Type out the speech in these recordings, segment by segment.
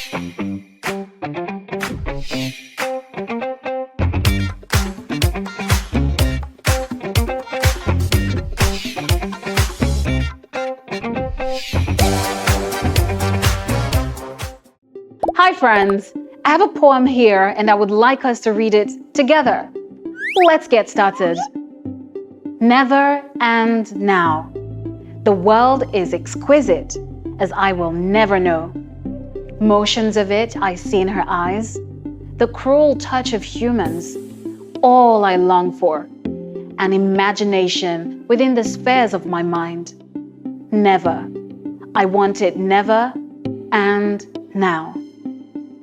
Hi friends, I have a poem here and I would like us to read it together. Let's get started. Never and now. The world is exquisite, as I will never know. Motions of it I see in her eyes, the cruel touch of humans, all I long for, an imagination within the spheres of my mind. Never. I want it never and now.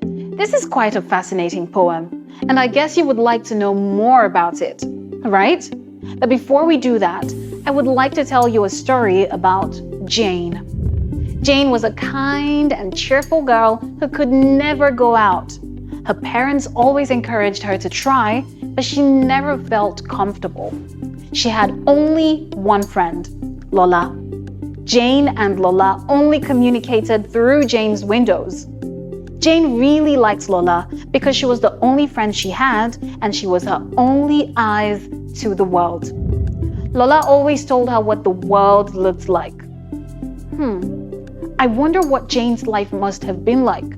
This is quite a fascinating poem, and I guess you would like to know more about it, right? But before we do that, I would like to tell you a story about Jane. Jane was a kind and cheerful girl who could never go out. Her parents always encouraged her to try, but she never felt comfortable. She had only one friend, Lola. Jane and Lola only communicated through Jane's windows. Jane really liked Lola because she was the only friend she had and she was her only eyes to the world. Lola always told her what the world looked like. I wonder what Jane's life must have been like.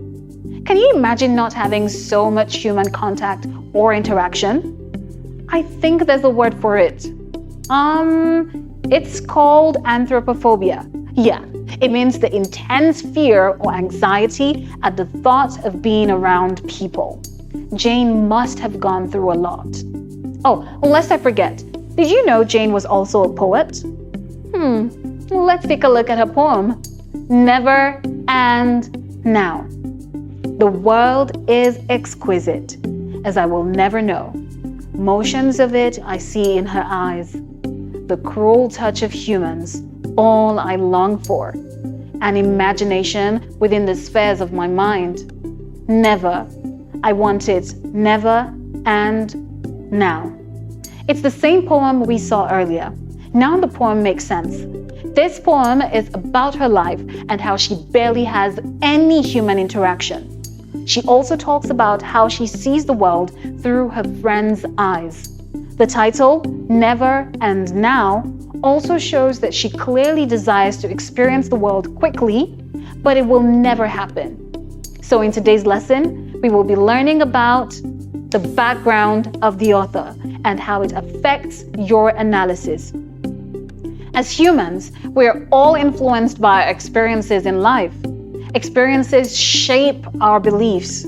Can you imagine not having so much human contact or interaction? I think there's a word for it. It's called anthropophobia. Yeah, it means the intense fear or anxiety at the thought of being around people. Jane must have gone through a lot. Oh, lest I forget, did you know Jane was also a poet? Let's take a look at her poem, Never and Now. The world is exquisite, as I will never know. Motions of it I see in her eyes, the cruel touch of humans, all I long for, an imagination within the spheres of my mind. Never. I want it never and now. It's the same poem we saw earlier. Now the poem makes sense. This poem is about her life and how she barely has any human interaction. She also talks about how she sees the world through her friend's eyes. The title, Never and Now, also shows that she clearly desires to experience the world quickly, but it will never happen. So in today's lesson, we will be learning about the background of the author and how it affects your analysis. As humans, we are all influenced by our experiences in life. Experiences shape our beliefs.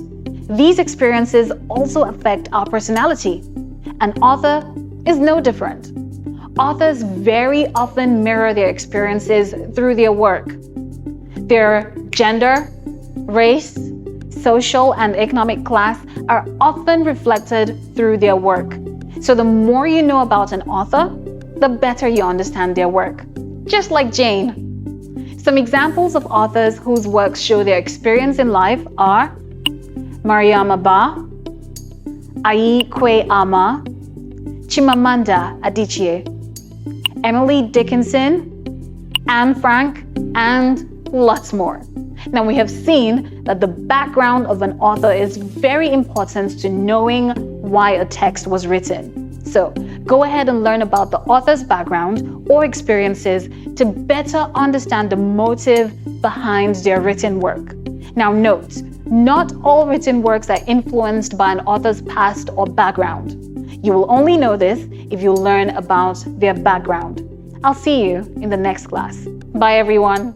These experiences also affect our personality. An author is no different. Authors very often mirror their experiences through their work. Their gender, race, social and economic class are often reflected through their work. So the more you know about an author, the better you understand their work. Just like Jane. Some examples of authors whose works show their experience in life are Mariama Ba, Ayi Kwe Ama, Chimamanda Adichie, Emily Dickinson, Anne Frank, and lots more. Now we have seen that the background of an author is very important to knowing why a text was written. So go ahead and learn about the author's background or experiences to better understand the motive behind their written work. Now note, not all written works are influenced by an author's past or background. You will only know this if you learn about their background. I'll see you in the next class. Bye everyone.